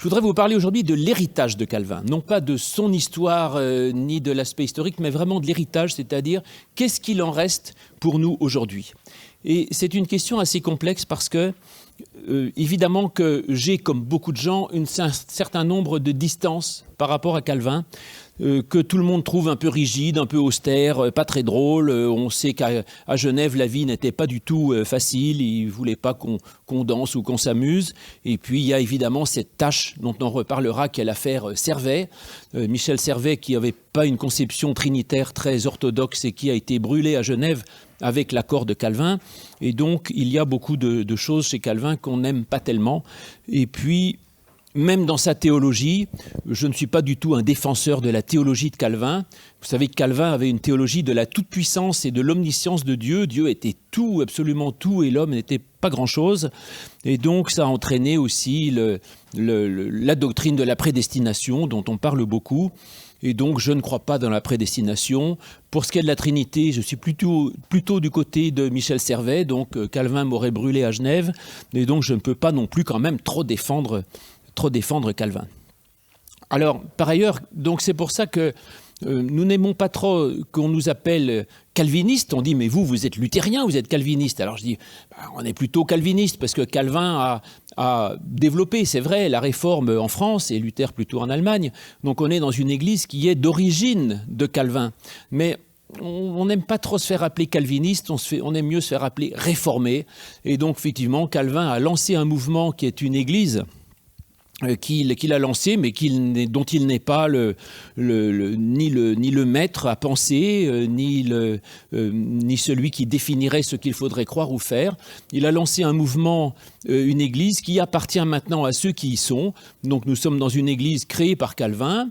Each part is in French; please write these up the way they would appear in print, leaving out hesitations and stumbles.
Je voudrais vous parler aujourd'hui de l'héritage de Calvin, non pas de son histoire ni de l'aspect historique, mais vraiment de l'héritage, c'est-à-dire qu'est-ce qu'il en reste pour nous aujourd'hui. Et c'est une question assez complexe parce que, évidemment que j'ai, comme beaucoup de gens, un certain nombre de distances par rapport à Calvin, que tout le monde trouve un peu rigide, un peu austère, pas très drôle. On sait qu'à Genève, la vie n'était pas du tout facile. Il ne voulait pas qu'on danse ou qu'on s'amuse. Et puis, il y a évidemment cette tâche dont on reparlera, qui est l'affaire Servet. Michel Servet, qui n'avait pas une conception trinitaire très orthodoxe et qui a été brûlé à Genève avec l'accord de Calvin. Et donc, il y a beaucoup de choses chez Calvin qu'on n'aime pas tellement. Et puis, même dans sa théologie, je ne suis pas du tout un défenseur de la théologie de Calvin. Vous savez que Calvin avait une théologie de la toute-puissance et de l'omniscience de Dieu. Dieu était tout, absolument tout, et l'homme n'était pas grand-chose. Et donc, ça a entraîné aussi la doctrine de la prédestination, dont on parle beaucoup. Et donc, je ne crois pas dans la prédestination. Pour ce qui est de la Trinité, je suis plutôt du côté de Michel Servet. Donc, Calvin m'aurait brûlé à Genève. Et donc, je ne peux pas non plus quand même trop défendre Calvin. Alors, par ailleurs, donc c'est pour ça que nous n'aimons pas trop qu'on nous appelle calvinistes. On dit, mais vous êtes luthérien, vous êtes calviniste. Alors je dis, on est plutôt calviniste parce que Calvin a développé, c'est vrai, la réforme en France et Luther plutôt en Allemagne. Donc on est dans une église qui est d'origine de Calvin. Mais on n'aime pas trop se faire appeler calviniste, on aime mieux se faire appeler réformé. Et donc effectivement, Calvin a lancé un mouvement qui est une église qu'il a lancé, mais dont il n'est pas ni le maître à penser, ni celui qui définirait ce qu'il faudrait croire ou faire. Il a lancé un mouvement, une église qui appartient maintenant à ceux qui y sont. Donc nous sommes dans une église créée par Calvin,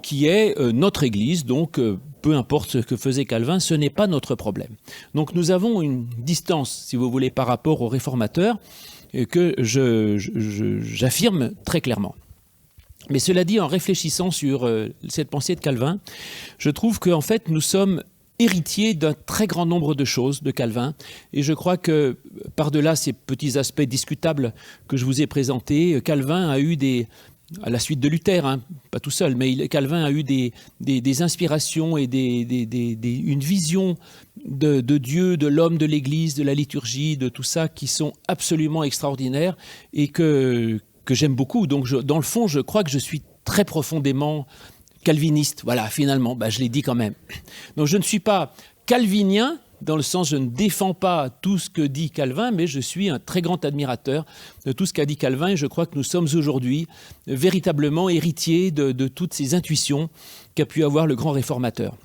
qui est notre église, donc peu importe ce que faisait Calvin, ce n'est pas notre problème. Donc nous avons une distance, si vous voulez, par rapport aux réformateurs, que j'affirme très clairement. Mais cela dit, en réfléchissant sur cette pensée de Calvin, je trouve qu'en fait, nous sommes héritiers d'un très grand nombre de choses de Calvin. Et je crois que, par-delà ces petits aspects discutables que je vous ai présentés, Calvin a eu à la suite de Luther, pas tout seul, mais Calvin a eu des inspirations et une vision de Dieu, de l'homme, de l'Église, de la liturgie, de tout ça, qui sont absolument extraordinaires et que j'aime beaucoup. Donc, dans le fond, je crois que je suis très profondément calviniste. Voilà, finalement, je l'ai dit quand même. Donc, je ne suis pas calvinien, dans le sens, je ne défends pas tout ce que dit Calvin, mais je suis un très grand admirateur de tout ce qu'a dit Calvin, et je crois que nous sommes aujourd'hui véritablement héritiers de toutes ces intuitions qu'a pu avoir le grand réformateur.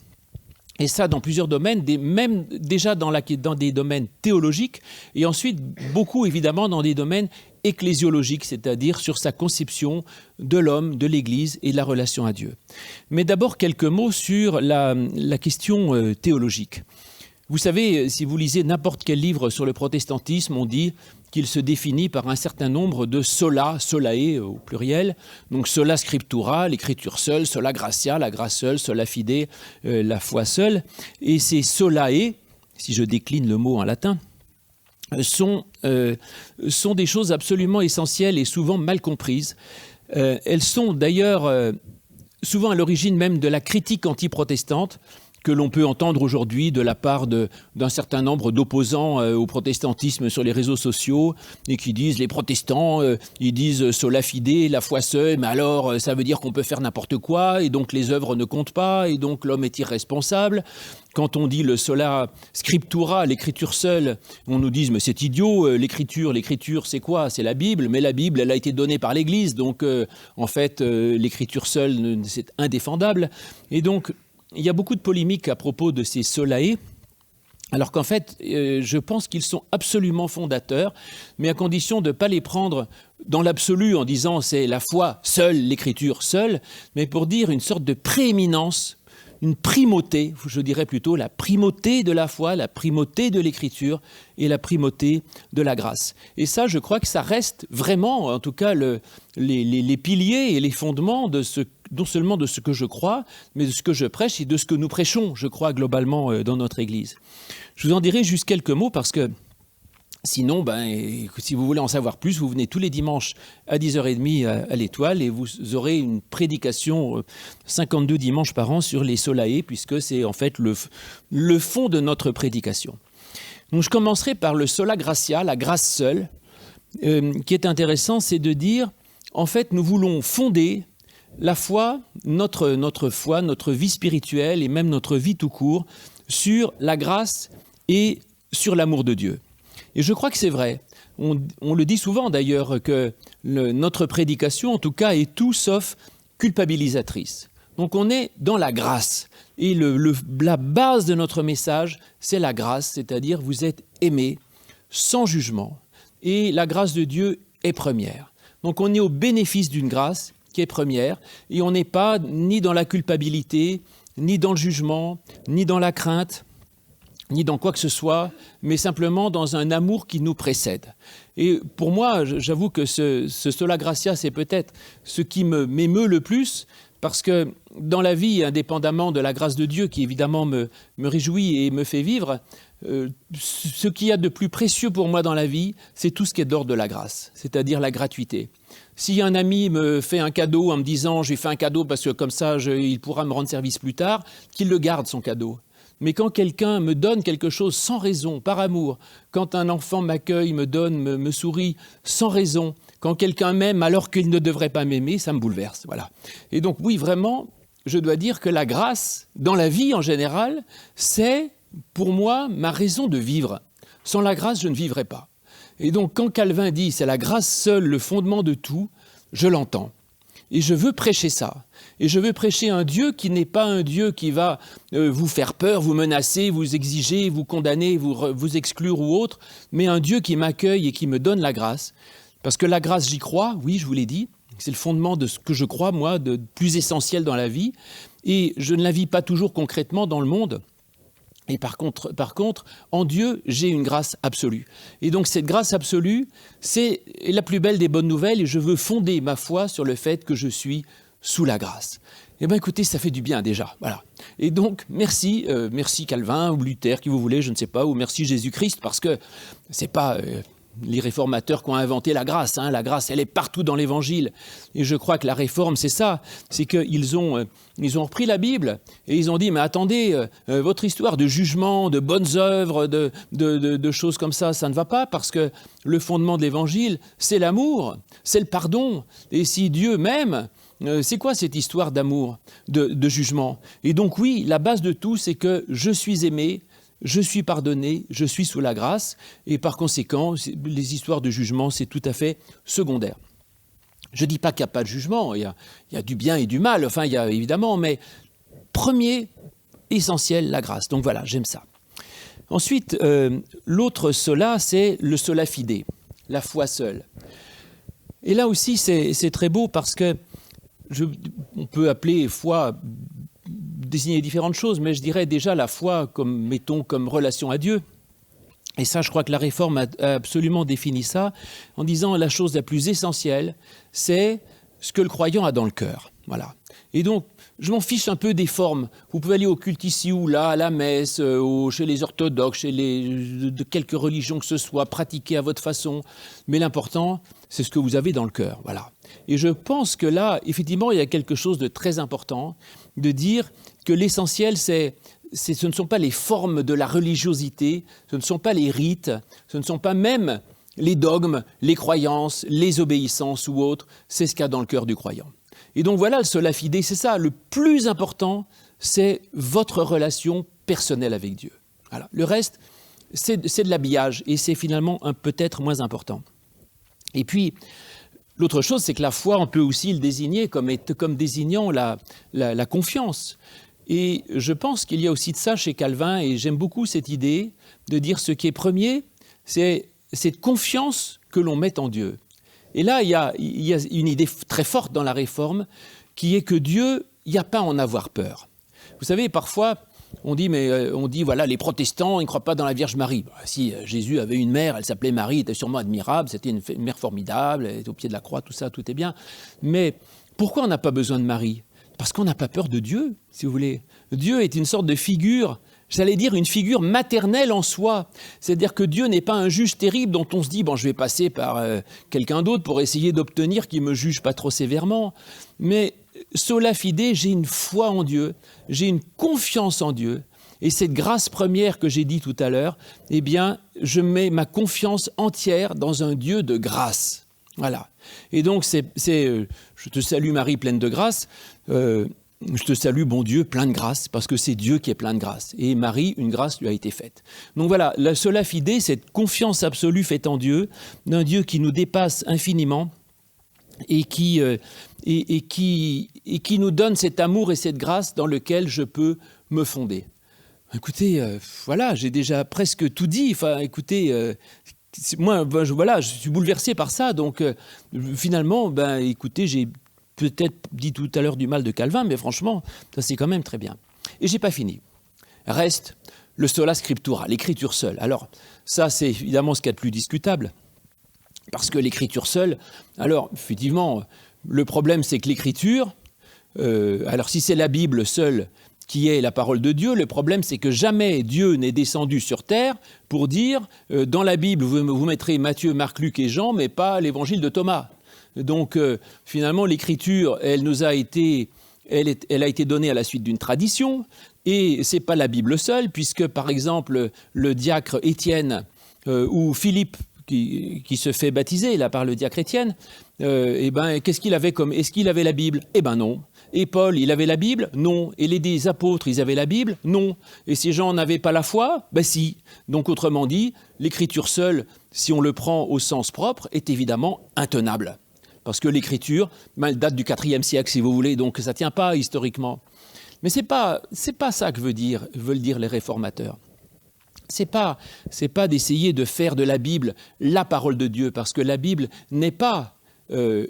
Et ça, dans plusieurs domaines, même déjà dans des domaines théologiques, et ensuite beaucoup, évidemment, dans des domaines ecclésiologiques, c'est-à-dire sur sa conception de l'homme, de l'Église et de la relation à Dieu. Mais d'abord, quelques mots sur la question théologique. Vous savez, si vous lisez n'importe quel livre sur le protestantisme, on dit qu'il se définit par un certain nombre de sola, solae au pluriel, donc sola scriptura, l'écriture seule, sola gratia, la grâce seule, sola fide, la foi seule. Et ces solae, si je décline le mot en latin, sont des choses absolument essentielles et souvent mal comprises. Elles sont d'ailleurs souvent à l'origine même de la critique anti-protestante, que l'on peut entendre aujourd'hui de la part d'un certain nombre d'opposants au protestantisme sur les réseaux sociaux et qui disent, les protestants, ils disent sola fide, la foi seule, mais alors ça veut dire qu'on peut faire n'importe quoi et donc les œuvres ne comptent pas et donc l'homme est irresponsable. Quand on dit le sola scriptura, l'écriture seule, on nous dit, mais c'est idiot, l'écriture c'est quoi? C'est la Bible, mais la Bible, elle a été donnée par l'Église, donc en fait, l'écriture seule, c'est indéfendable. Et donc, il y a beaucoup de polémiques à propos de ces solae, alors qu'en fait, je pense qu'ils sont absolument fondateurs, mais à condition de ne pas les prendre dans l'absolu en disant c'est la foi seule, l'écriture seule, mais pour dire une sorte de prééminence, une primauté, je dirais plutôt la primauté de la foi, la primauté de l'écriture et la primauté de la grâce. Et ça, je crois que ça reste vraiment, en tout cas, les piliers et les fondements non seulement de ce que je crois, mais de ce que je prêche et de ce que nous prêchons, je crois, globalement dans notre Église. Je vous en dirai juste quelques mots parce que Sinon, si vous voulez en savoir plus, vous venez tous les dimanches à 10h30 à l'Étoile et vous aurez une prédication 52 dimanches par an sur les solae, puisque c'est en fait le fond de notre prédication. Donc je commencerai par le sola gratia, la grâce seule. Qui est intéressant, c'est de dire, en fait, nous voulons fonder la foi, notre foi, notre vie spirituelle et même notre vie tout court, sur la grâce et sur l'amour de Dieu. Et je crois que c'est vrai. On le dit souvent d'ailleurs que notre prédication, en tout cas, est tout sauf culpabilisatrice. Donc on est dans la grâce. Et la base de notre message, c'est la grâce, c'est-à-dire vous êtes aimés sans jugement. Et la grâce de Dieu est première. Donc on est au bénéfice d'une grâce qui est première, et on n'est pas ni dans la culpabilité, ni dans le jugement, ni dans la crainte, ni dans quoi que ce soit, mais simplement dans un amour qui nous précède. Et pour moi, j'avoue que ce sola gratia, c'est peut-être ce qui m'émeut le plus, parce que dans la vie, indépendamment de la grâce de Dieu, qui évidemment me réjouit et me fait vivre, ce qu'il y a de plus précieux pour moi dans la vie, c'est tout ce qui est d'ordre de la grâce, c'est-à-dire la gratuité. Si un ami me fait un cadeau en me disant « je lui fais un cadeau parce que comme ça, il pourra me rendre service plus tard », qu'il le garde son cadeau. Mais quand quelqu'un me donne quelque chose sans raison, par amour, quand un enfant m'accueille, me donne, me sourit sans raison, quand quelqu'un m'aime alors qu'il ne devrait pas m'aimer, ça me bouleverse. Voilà. Et donc oui, vraiment, je dois dire que la grâce, dans la vie en général, c'est pour moi ma raison de vivre. Sans la grâce, je ne vivrai pas. Et donc quand Calvin dit « c'est la grâce seule le fondement de tout », je l'entends. Et je veux prêcher ça. Et je veux prêcher un Dieu qui n'est pas un Dieu qui va vous faire peur, vous menacer, vous exiger, vous condamner, vous exclure ou autre, mais un Dieu qui m'accueille et qui me donne la grâce. Parce que la grâce, j'y crois, oui, je vous l'ai dit, c'est le fondement de ce que je crois, moi, de plus essentiel dans la vie. Et je ne la vis pas toujours concrètement dans le monde. Et par contre, en Dieu, j'ai une grâce absolue. Et donc cette grâce absolue, c'est la plus belle des bonnes nouvelles, et je veux fonder ma foi sur le fait que je suis sous la grâce. Eh bien écoutez, ça fait du bien déjà, voilà. Et donc merci Calvin ou Luther, qui vous voulez, je ne sais pas, ou merci Jésus-Christ, parce que c'est pas les réformateurs qui ont inventé la grâce. La grâce, elle est partout dans l'Évangile. Et je crois que la réforme, c'est ça. C'est qu'ils ont repris la Bible et ils ont dit, mais attendez, votre histoire de jugement, de bonnes œuvres, de choses comme ça ne va pas, parce que le fondement de l'Évangile, c'est l'amour, c'est le pardon. Et si Dieu m'aime, c'est quoi cette histoire d'amour, de jugement? Et donc oui, la base de tout, c'est que je suis aimé, je suis pardonné, je suis sous la grâce, et par conséquent, les histoires de jugement, c'est tout à fait secondaire. Je ne dis pas qu'il n'y a pas de jugement, il y a du bien et du mal, enfin, il y a évidemment, mais premier, essentiel, la grâce. Donc voilà, j'aime ça. Ensuite, l'autre sola, c'est le sola fide, la foi seule. Et là aussi, c'est très beau parce que on peut appeler foi désigner différentes choses, mais je dirais déjà la foi comme relation à Dieu. Et ça, je crois que la Réforme a absolument défini ça en disant la chose la plus essentielle, c'est ce que le croyant a dans le cœur. Voilà. Et donc, je m'en fiche un peu des formes. Vous pouvez aller au culte ici ou là, à la messe, chez les orthodoxes, de quelque religion que ce soit, pratiquer à votre façon. Mais l'important, c'est ce que vous avez dans le cœur. Voilà. Et je pense que là, effectivement, il y a quelque chose de très important, de dire que l'essentiel, ce ne sont pas les formes de la religiosité, ce ne sont pas les rites, ce ne sont pas même les dogmes, les croyances, les obéissances ou autres, c'est ce qu'il y a dans le cœur du croyant. Et donc voilà, le sola fide, c'est ça, le plus important, c'est votre relation personnelle avec Dieu. Voilà. Le reste, c'est de l'habillage et c'est finalement peut-être moins important. Et puis, l'autre chose, c'est que la foi, on peut aussi le désigner comme désignant la confiance. Et je pense qu'il y a aussi de ça chez Calvin, et j'aime beaucoup cette idée de dire ce qui est premier, c'est cette confiance que l'on met en Dieu. Et là, il y a une idée très forte dans la Réforme, qui est que Dieu, il n'y a pas à en avoir peur. Vous savez, parfois, on dit, voilà, les protestants, ils ne croient pas dans la Vierge Marie. Bah, si Jésus avait une mère, elle s'appelait Marie, elle était sûrement admirable, c'était une mère formidable, elle était au pied de la croix, tout ça, tout est bien. Mais pourquoi on n'a pas besoin de Marie ? Parce qu'on n'a pas peur de Dieu, si vous voulez. Dieu est une sorte de figure j'allais dire, une figure maternelle en soi. C'est-à-dire que Dieu n'est pas un juge terrible dont on se dit, bon, je vais passer par quelqu'un d'autre pour essayer d'obtenir qu'il ne me juge pas trop sévèrement. Mais sola fide, j'ai une foi en Dieu, j'ai une confiance en Dieu. Et cette grâce première que j'ai dit tout à l'heure, eh bien, je mets ma confiance entière dans un Dieu de grâce. Voilà. Et donc, je te salue Marie, pleine de grâce. Je te salue, bon Dieu, plein de grâce, parce que c'est Dieu qui est plein de grâce. Et Marie, une grâce lui a été faite. Donc voilà, la sola fide, cette confiance absolue faite en Dieu, d'un Dieu qui nous dépasse infiniment et qui nous donne cet amour et cette grâce dans lequel je peux me fonder. Écoutez, voilà, j'ai déjà presque tout dit. Enfin, écoutez, moi, je suis bouleversé par ça. Donc, finalement, écoutez, j'ai peut-être dit tout à l'heure du mal de Calvin, mais franchement, ça c'est quand même très bien. Et j'ai pas fini. Reste le sola scriptura, l'écriture seule. Alors, ça, c'est évidemment ce qu'il y a de plus discutable. Parce que l'écriture seule, alors, effectivement, le problème, c'est que l'écriture, alors si c'est la Bible seule, qui est la parole de Dieu, le problème c'est que jamais Dieu n'est descendu sur terre pour dire dans la Bible vous mettrez Matthieu, Marc, Luc et Jean, mais pas l'évangile de Thomas. Donc finalement l'écriture elle a été donnée à la suite d'une tradition et c'est pas la Bible seule puisque par exemple le diacre Étienne ou Philippe qui se fait baptiser là par le diacre Étienne, qu'est-ce qu'il avait comme est-ce qu'il avait la Bible? Eh ben non. Et Paul, il avait la Bible? Non. Et les apôtres, ils avaient la Bible? Non. Et ces gens n'avaient pas la foi? Ben si. Donc autrement dit, l'écriture seule, si on le prend au sens propre, est évidemment intenable. Parce que l'écriture, elle date du IVe siècle, si vous voulez, donc ça ne tient pas historiquement. Mais c'est pas ça que veulent dire les réformateurs. C'est pas d'essayer de faire de la Bible la parole de Dieu, parce que la Bible n'est pas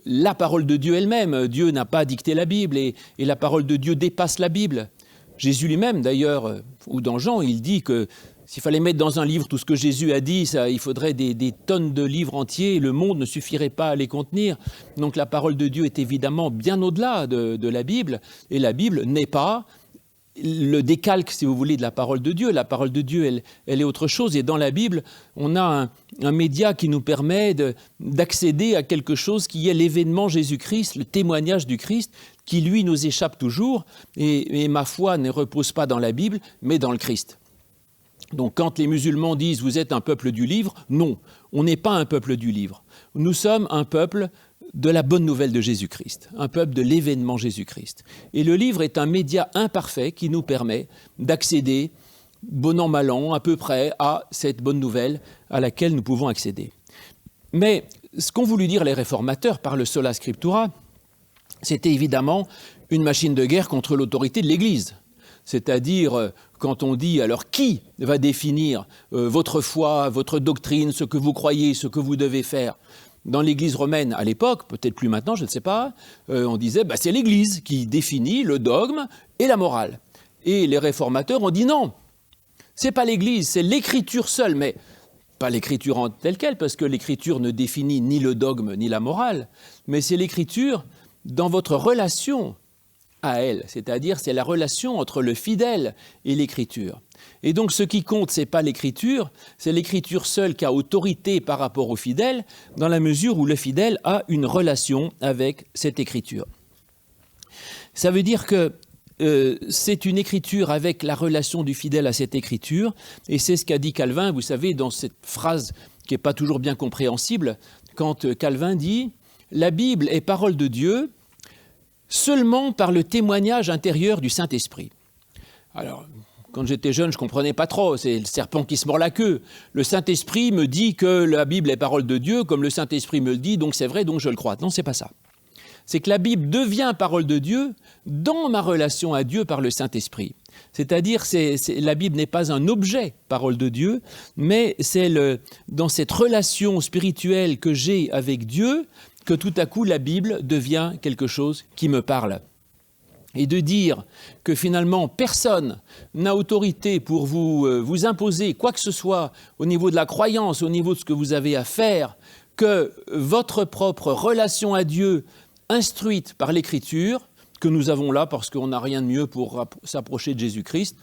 la parole de Dieu elle-même. Dieu n'a pas dicté la Bible et la parole de Dieu dépasse la Bible. Jésus lui-même, d'ailleurs, ou dans Jean, il dit que s'il fallait mettre dans un livre tout ce que Jésus a dit, il faudrait des tonnes de livres entiers et le monde ne suffirait pas à les contenir. Donc la parole de Dieu est évidemment bien au-delà de la Bible et la Bible n'est pas le décalque, si vous voulez, de la parole de Dieu. La parole de Dieu, elle est autre chose. Et dans la Bible, on a un média qui nous permet d'accéder à quelque chose qui est l'événement Jésus-Christ, le témoignage du Christ, qui, lui, nous échappe toujours. Et ma foi ne repose pas dans la Bible, mais dans le Christ. Donc, quand les musulmans disent « vous êtes un peuple du livre », non, on n'est pas un peuple du livre. Nous sommes un peuple de la bonne nouvelle de Jésus-Christ, un peuple de l'événement Jésus-Christ. Et le livre est un média imparfait qui nous permet d'accéder, bon an, mal an, à peu près, à cette bonne nouvelle à laquelle nous pouvons accéder. Mais ce qu'ont voulu dire les réformateurs par le sola scriptura, c'était évidemment une machine de guerre contre l'autorité de l'Église. C'est-à-dire, quand on dit, alors qui va définir votre foi, votre doctrine, ce que vous croyez, ce que vous devez faire ? Dans l'Église romaine, à l'époque, peut-être plus maintenant, je ne sais pas, on disait c'est l'Église qui définit le dogme et la morale. Et les réformateurs ont dit non, c'est pas l'Église, c'est l'Écriture seule, mais pas l'Écriture en telle quelle, parce que l'Écriture ne définit ni le dogme ni la morale, mais c'est l'Écriture dans votre relation à elle, c'est-à-dire c'est la relation entre le fidèle et l'Écriture. Et donc ce qui compte, ce n'est pas l'Écriture, c'est l'Écriture seule qui a autorité par rapport au fidèle, dans la mesure où le fidèle a une relation avec cette Écriture. Ça veut dire que c'est une Écriture avec la relation du fidèle à cette Écriture, et c'est ce qu'a dit Calvin, vous savez, dans cette phrase qui n'est pas toujours bien compréhensible, quand Calvin dit « La Bible est parole de Dieu », seulement par le témoignage intérieur du Saint-Esprit. Alors, quand j'étais jeune, je ne comprenais pas trop, c'est le serpent qui se mord la queue. Le Saint-Esprit me dit que la Bible est parole de Dieu, comme le Saint-Esprit me le dit, donc c'est vrai, donc je le crois. Non, c'est pas ça. C'est que la Bible devient parole de Dieu dans ma relation à Dieu par le Saint-Esprit. C'est-à-dire, la Bible n'est pas un objet, parole de Dieu, mais c'est dans cette relation spirituelle que j'ai avec Dieu, que tout à coup la Bible devient quelque chose qui me parle. Et de dire que finalement personne n'a autorité pour vous imposer quoi que ce soit au niveau de la croyance, au niveau de ce que vous avez à faire, que votre propre relation à Dieu instruite par l'Écriture, que nous avons là parce qu'on n'a rien de mieux pour s'approcher de Jésus-Christ,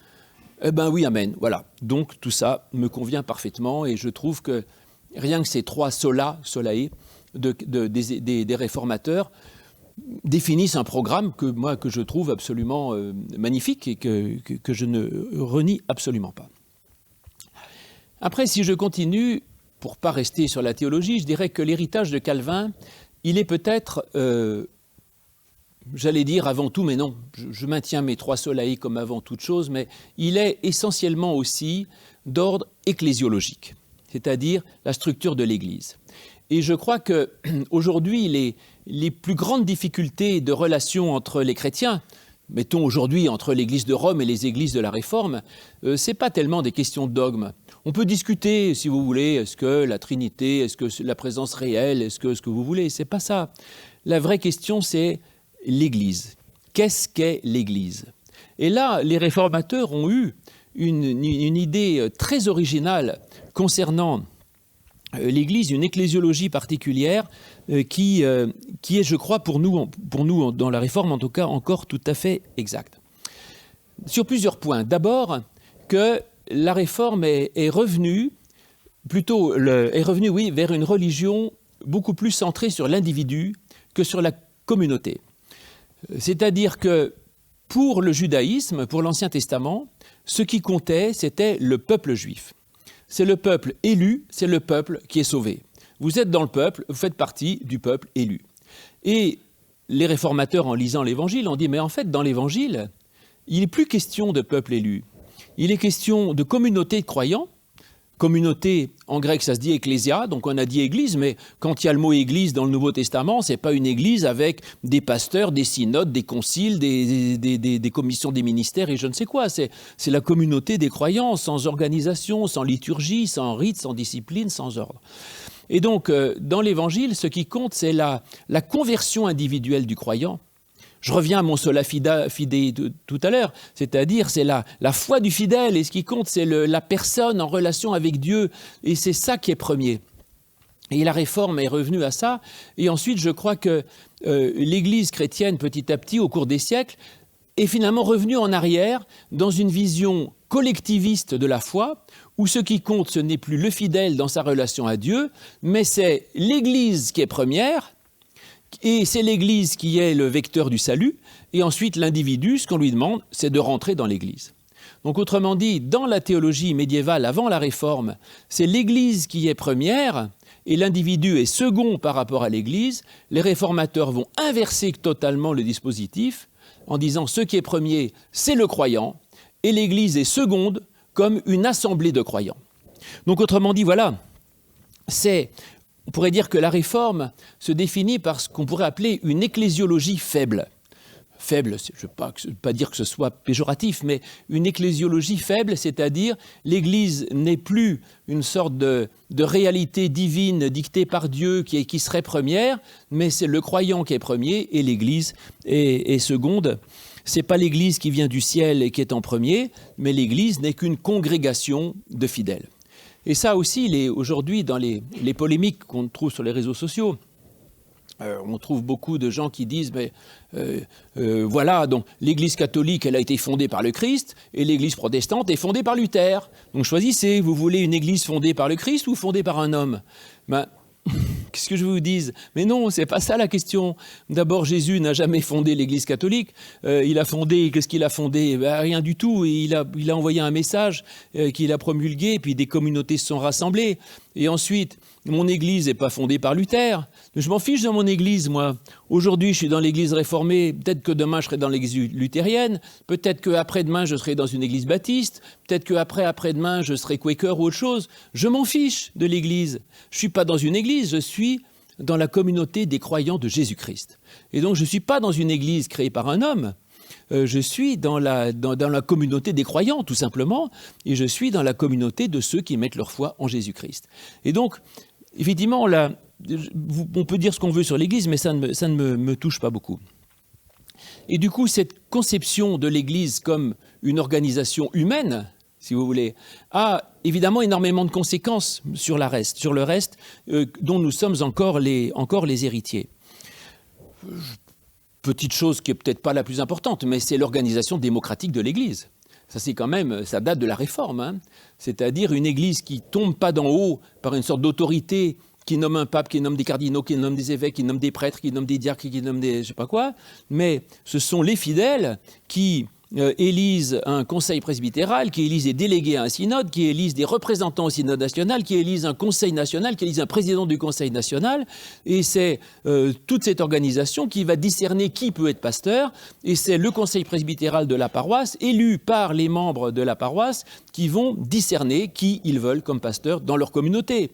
Eh bien oui, amen. Voilà. Donc tout ça me convient parfaitement et je trouve que rien que ces trois solae des réformateurs définissent un programme que je trouve absolument magnifique et que je ne renie absolument pas. Après, si je continue, pour ne pas rester sur la théologie, je dirais que l'héritage de Calvin, il est peut-être, j'allais dire avant tout, mais non, je maintiens mes trois solae comme avant toute chose, mais il est essentiellement aussi d'ordre ecclésiologique, c'est-à-dire la structure de l'Église. Et je crois qu'aujourd'hui, les plus grandes difficultés de relation entre les chrétiens, mettons aujourd'hui entre l'Église de Rome et les églises de la Réforme, ce n'est pas tellement des questions de dogme. On peut discuter, si vous voulez, est-ce que la Trinité, est-ce que la présence réelle, est-ce que vous voulez, c'est pas ça. La vraie question, c'est l'Église. Qu'est-ce qu'est l'Église? Et là, les réformateurs ont eu une idée très originale concernant l'Église, une ecclésiologie particulière qui est, je crois, pour nous, dans la Réforme en tout cas, encore tout à fait exacte. Sur plusieurs points. D'abord, que la Réforme est revenue, vers une religion beaucoup plus centrée sur l'individu que sur la communauté. C'est-à-dire que pour le judaïsme, pour l'Ancien Testament, ce qui comptait, c'était le peuple juif. C'est le peuple élu, c'est le peuple qui est sauvé. Vous êtes dans le peuple, vous faites partie du peuple élu. Et les réformateurs, en lisant l'Évangile, ont dit, mais en fait, dans l'Évangile, il n'est plus question de peuple élu. Il est question de communauté de croyants. Communauté, en grec, ça se dit ecclésia, donc on a dit église, mais quand il y a le mot église dans le Nouveau Testament, ce n'est pas une église avec des pasteurs, des synodes, des conciles, des commissions des ministères et je ne sais quoi. C'est la communauté des croyants, sans organisation, sans liturgie, sans rite, sans discipline, sans ordre. Et donc, dans l'Évangile, ce qui compte, c'est la conversion individuelle du croyant. Je reviens à mon sola fide tout à l'heure, c'est-à-dire c'est la foi du fidèle, et ce qui compte, c'est la personne en relation avec Dieu, et c'est ça qui est premier. Et la Réforme est revenue à ça, et ensuite je crois que l'Église chrétienne, petit à petit, au cours des siècles, est finalement revenue en arrière dans une vision collectiviste de la foi, où ce qui compte, ce n'est plus le fidèle dans sa relation à Dieu, mais c'est l'Église qui est première, et c'est l'Église qui est le vecteur du salut, et ensuite l'individu, ce qu'on lui demande, c'est de rentrer dans l'Église. Donc autrement dit, dans la théologie médiévale avant la Réforme, c'est l'Église qui est première, et l'individu est second par rapport à l'Église. Les réformateurs vont inverser totalement le dispositif, en disant ce qui est premier, c'est le croyant, et l'Église est seconde comme une assemblée de croyants. Donc autrement dit, voilà, on pourrait dire que la Réforme se définit par ce qu'on pourrait appeler une ecclésiologie faible. Faible, je ne veux pas dire que ce soit péjoratif, mais une ecclésiologie faible, c'est-à-dire l'Église n'est plus une sorte de réalité divine dictée par Dieu qui serait première, mais c'est le croyant qui est premier et l'Église est seconde. Ce n'est pas l'Église qui vient du ciel et qui est en premier, mais l'Église n'est qu'une congrégation de fidèles. Et ça aussi, aujourd'hui, dans les polémiques qu'on trouve sur les réseaux sociaux, on trouve beaucoup de gens qui disent voilà, donc l'Église catholique, elle a été fondée par le Christ, et l'Église protestante est fondée par Luther. Donc choisissez, vous voulez une Église fondée par le Christ ou fondée par un homme? Qu'est-ce que je vous dise? Mais non, c'est pas ça la question. D'abord, Jésus n'a jamais fondé l'Église catholique. Qu'est-ce qu'il a fondé? Rien du tout. Et il a envoyé un message qu'il a promulgué, puis des communautés se sont rassemblées. Et ensuite, mon Église n'est pas fondée par Luther. Je m'en fiche de mon Église, moi. Aujourd'hui, je suis dans l'Église réformée. Peut-être que demain, je serai dans l'Église luthérienne. Peut-être qu'après-demain, je serai dans une Église baptiste. Peut-être qu'après-demain, je serai Quaker ou autre chose. Je m'en fiche de l'Église. Je ne suis pas dans une Église, je suis dans la communauté des croyants de Jésus-Christ. Et donc, je ne suis pas dans une Église créée par un homme. Je suis dans la communauté des croyants, tout simplement. Et je suis dans la communauté de ceux qui mettent leur foi en Jésus-Christ. Et donc, effectivement, on peut dire ce qu'on veut sur l'Église, mais ça ne me touche pas beaucoup. Et du coup, cette conception de l'Église comme une organisation humaine, si vous voulez, a évidemment énormément de conséquences sur le reste dont nous sommes encore les héritiers. Petite chose qui n'est peut-être pas la plus importante, mais c'est l'organisation démocratique de l'Église. Ça, c'est quand même, ça date de la Réforme, hein. C'est-à-dire une Église qui tombe pas d'en haut par une sorte d'autorité qui nomme un pape, qui nomme des cardinaux, qui nomme des évêques, qui nomme des prêtres, qui nomme des diacres, qui nomme des je sais pas quoi, mais ce sont les fidèles qui élisent un conseil presbytéral, qui élisent des délégués à un synode, qui élisent des représentants au synode national, qui élisent un conseil national, qui élisent un président du conseil national, et c'est toute cette organisation qui va discerner qui peut être pasteur, et c'est le conseil presbytéral de la paroisse, élu par les membres de la paroisse, qui vont discerner qui ils veulent comme pasteur dans leur communauté.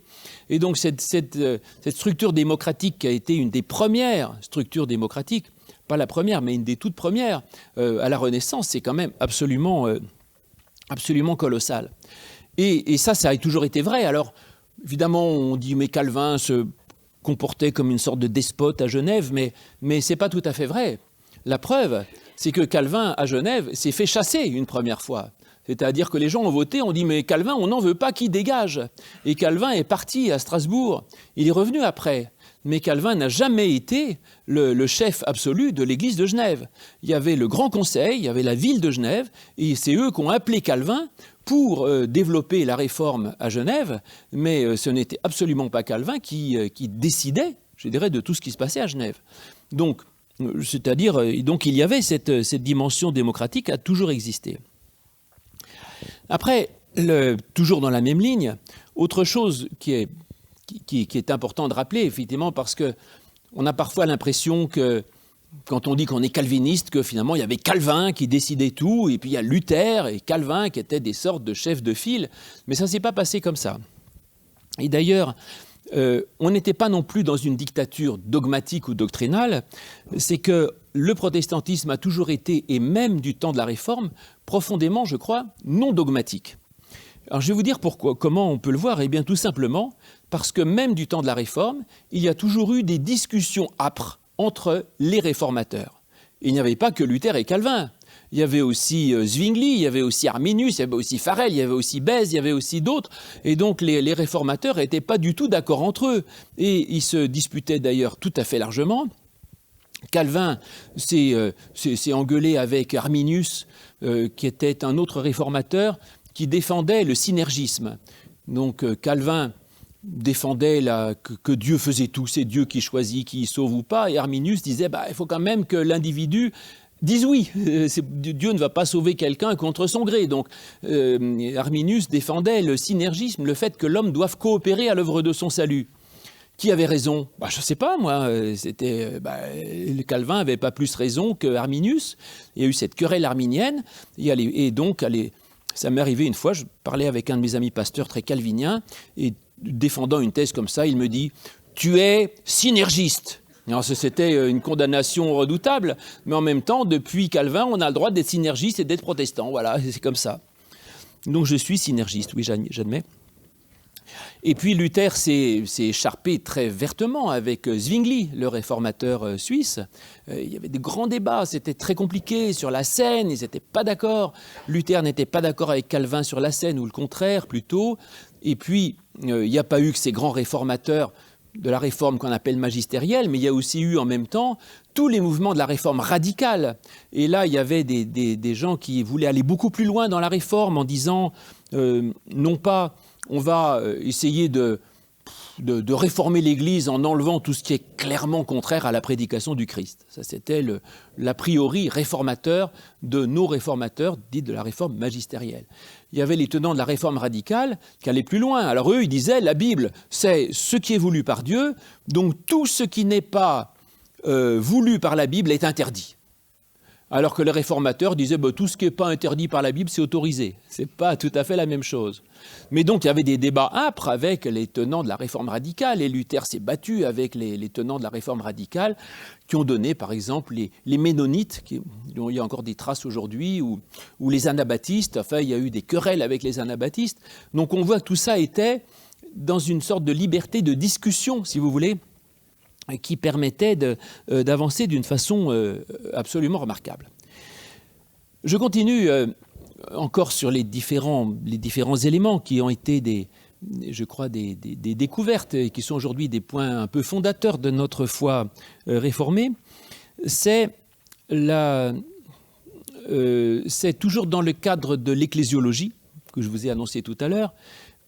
Et donc cette structure démocratique qui a été une des premières structures démocratiques, pas la première, mais une des toutes premières à la Renaissance, c'est quand même absolument colossal. Et ça a toujours été vrai. Alors, évidemment, on dit, mais Calvin se comportait comme une sorte de despote à Genève, mais ce n'est pas tout à fait vrai. La preuve, c'est que Calvin, à Genève, s'est fait chasser une première fois. C'est-à-dire que les gens ont voté, on dit, mais Calvin, on n'en veut pas qu'il dégage. Et Calvin est parti à Strasbourg. Il est revenu après. Mais Calvin n'a jamais été le chef absolu de l'Église de Genève. Il y avait le Grand Conseil, il y avait la ville de Genève, et c'est eux qui ont appelé Calvin pour développer la réforme à Genève, mais ce n'était absolument pas Calvin qui décidait, je dirais, de tout ce qui se passait à Genève. Donc, c'est-à-dire, donc il y avait cette dimension démocratique a toujours existé. Après, toujours dans la même ligne, autre chose qui est important de rappeler, effectivement, parce qu'on a parfois l'impression que, quand on dit qu'on est calviniste, que finalement il y avait Calvin qui décidait tout, et puis il y a Luther et Calvin qui étaient des sortes de chefs de file, mais ça ne s'est pas passé comme ça. Et d'ailleurs, on n'était pas non plus dans une dictature dogmatique ou doctrinale, c'est que le protestantisme a toujours été, et même du temps de la Réforme, profondément, je crois, non dogmatique. Alors je vais vous dire pourquoi, comment on peut le voir. Eh bien tout simplement parce que même du temps de la Réforme, il y a toujours eu des discussions âpres entre les réformateurs. Il n'y avait pas que Luther et Calvin. Il y avait aussi Zwingli, il y avait aussi Arminius, il y avait aussi Farel, il y avait aussi Bèze, il y avait aussi d'autres. Et donc les réformateurs n'étaient pas du tout d'accord entre eux. Et ils se disputaient d'ailleurs tout à fait largement. Calvin s'est engueulé avec Arminius, qui était un autre réformateur, qui défendait le synergisme. Donc Calvin défendait que Dieu faisait tout, c'est Dieu qui choisit, qui sauve ou pas, et Arminius disait il faut quand même que l'individu dise oui, Dieu ne va pas sauver quelqu'un contre son gré. Donc Arminius défendait le synergisme, le fait que l'homme doive coopérer à l'œuvre de son salut. Qui avait raison ? Je ne sais pas, moi. Calvin n'avait pas plus raison que Arminius. Il y a eu cette querelle arminienne, et donc ça m'est arrivé une fois, je parlais avec un de mes amis pasteurs très calvinien, et défendant une thèse comme ça, il me dit « Tu es synergiste ». Alors c'était une condamnation redoutable, mais en même temps, depuis Calvin, on a le droit d'être synergiste et d'être protestant. Voilà, c'est comme ça. Donc je suis synergiste, oui, j'admets. Et puis Luther s'est écharpé très vertement avec Zwingli, le réformateur suisse. Il y avait des grands débats, c'était très compliqué sur la scène, ils n'étaient pas d'accord. Luther n'était pas d'accord avec Calvin sur la scène, ou le contraire plutôt. Et puis, il n'y a pas eu que ces grands réformateurs de la réforme qu'on appelle magistérielle, mais il y a aussi eu en même temps tous les mouvements de la réforme radicale. Et là, il y avait des gens qui voulaient aller beaucoup plus loin dans la réforme en disant, non pas on va essayer de réformer l'Église en enlevant tout ce qui est clairement contraire à la prédication du Christ. Ça, c'était l'a priori réformateur de nos réformateurs, dits de la réforme magistérielle. Il y avait les tenants de la réforme radicale qui allaient plus loin. Alors eux, ils disaient, la Bible, c'est ce qui est voulu par Dieu, donc tout ce qui n'est pas voulu par la Bible est interdit. Alors que les réformateurs disaient tout ce qui n'est pas interdit par la Bible, c'est autorisé. Ce n'est pas tout à fait la même chose. Mais donc, il y avait des débats âpres avec les tenants de la réforme radicale, et Luther s'est battu avec les tenants de la réforme radicale, qui ont donné, par exemple, les Ménonites, dont il y a encore des traces aujourd'hui, ou les anabaptistes. Enfin, il y a eu des querelles avec les anabaptistes. Donc, on voit que tout ça était dans une sorte de liberté de discussion, si vous voulez, qui permettait d'avancer d'une façon absolument remarquable. Je continue encore sur les différents éléments qui ont été je crois, des découvertes et qui sont aujourd'hui des points un peu fondateurs de notre foi réformée. C'est c'est toujours dans le cadre de l'ecclésiologie, que je vous ai annoncé tout à l'heure.